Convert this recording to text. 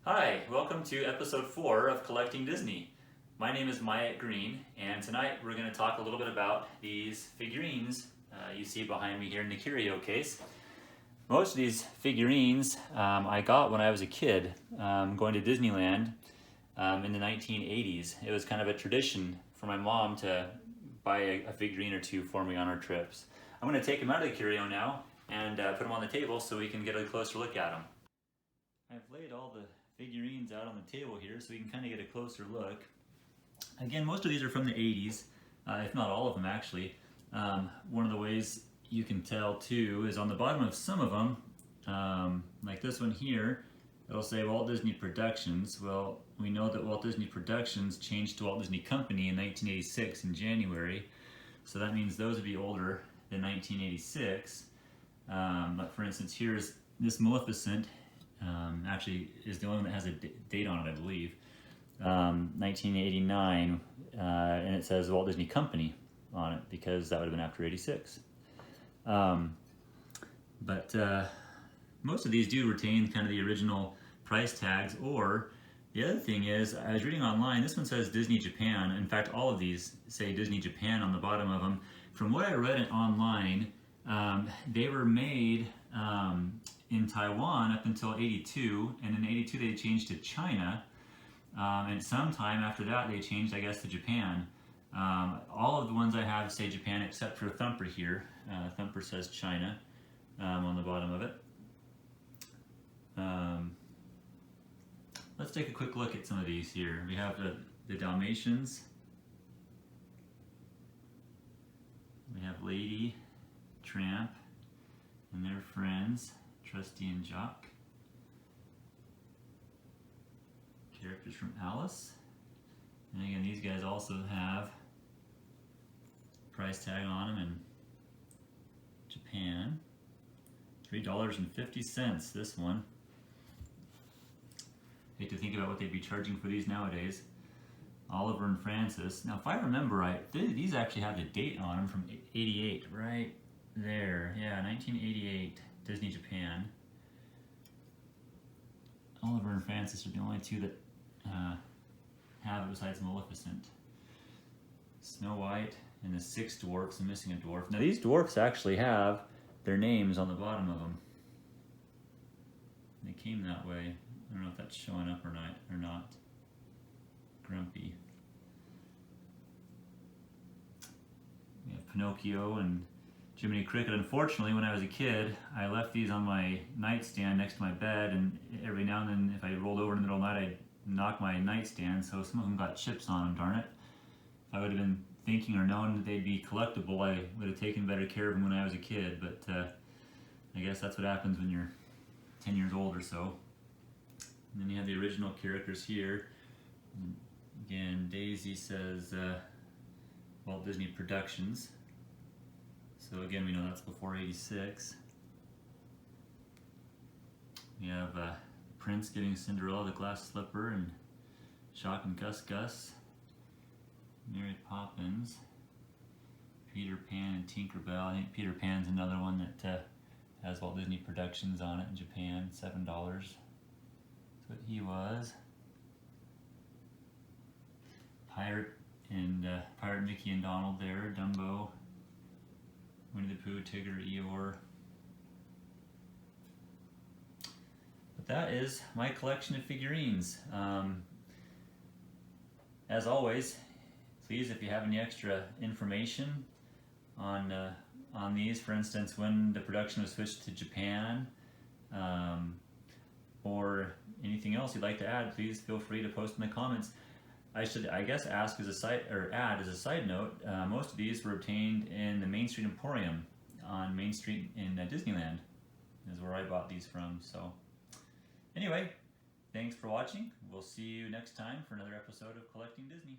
Hi, welcome to episode 4 of Collecting Disney. My name is Myatt Green, and tonight we're going to talk a little bit about these figurines you see behind me here in the curio case. Most of these figurines I got when I was a kid, going to Disneyland in the 1980s. It was kind of a tradition for my mom to buy a figurine or two for me on our trips. I'm going to take them out of the curio now and put them on the table so we can get a closer look at them. I've laid all the figurines out on the table here so we can kind of get a closer look. Again, most of these are from the 80s, if not all of them actually. One of the ways you can tell too is on the bottom of some of them, like this one here, it'll say Walt Disney Productions. Well, we know that Walt Disney Productions changed to Walt Disney Company in 1986 in January, so that means those would be older than 1986. But for instance, here's this Maleficent. Actually is the only one that has a date on it, I believe. 1989, and it says Walt Disney Company on it because that would have been after 86. But most of these do retain kind of the original price tags, or the other thing is, I was reading online, this one says Disney Japan. In fact, all of these say Disney Japan on the bottom of them. From what I read online, they were made in Taiwan up until 82, and in 82 they changed to China, and sometime after that they changed, I guess, to Japan. All of the ones I have say Japan except for Thumper here. Thumper says China on the bottom of it. Let's take a quick look at some of these here. We have the Dalmatians. We have Lady, Tramp, and their friends, Trusty and Jock. Characters from Alice. And again, these guys also have price tag on them in Japan. $3.50 this one. Hate to think about what they'd be charging for these nowadays. Oliver and Francis. Now, if I remember right, these actually have the date on them from 88, right there. Yeah, 1988, Disney Japan. Oliver and Francis are the only two that have it besides Maleficent. Snow White and the 6 dwarfs, and missing a dwarf. Now, these dwarfs actually have their names on the bottom of them. They came that way. I don't know if that's showing up or not. Grumpy. We have Pinocchio and Jiminy Cricket. Unfortunately, when I was a kid, I left these on my nightstand next to my bed, and every now and then if I rolled over in the middle of the night, I'd knock my nightstand, so some of them got chips on them, darn it. If I would have been thinking or known that they'd be collectible, I would have taken better care of them when I was a kid, but I guess that's what happens when you're 10 years old or so. And then you have the original characters here. Again, Daisy says Walt Disney Productions. So again, we know that's before 86. We have Prince giving Cinderella the glass slipper, and Shock and Gus Gus. Mary Poppins. Peter Pan and Tinkerbell. I think Peter Pan's another one that has Walt Disney Productions on it in Japan. $7. That's what he was. Pirate Mickey and Donald there, Dumbo, Winnie the Pooh, Tigger, Eeyore. But that is my collection of figurines. As always, please, if you have any extra information on these, for instance, when the production was switched to Japan, or anything else you'd like to add, please feel free to post in the comments. I should, I guess, ask as a add as a side note. Most of these were obtained in the Main Street Emporium on Main Street in Disneyland, is where I bought these from. So, anyway, thanks for watching. We'll see you next time for another episode of Collecting Disney.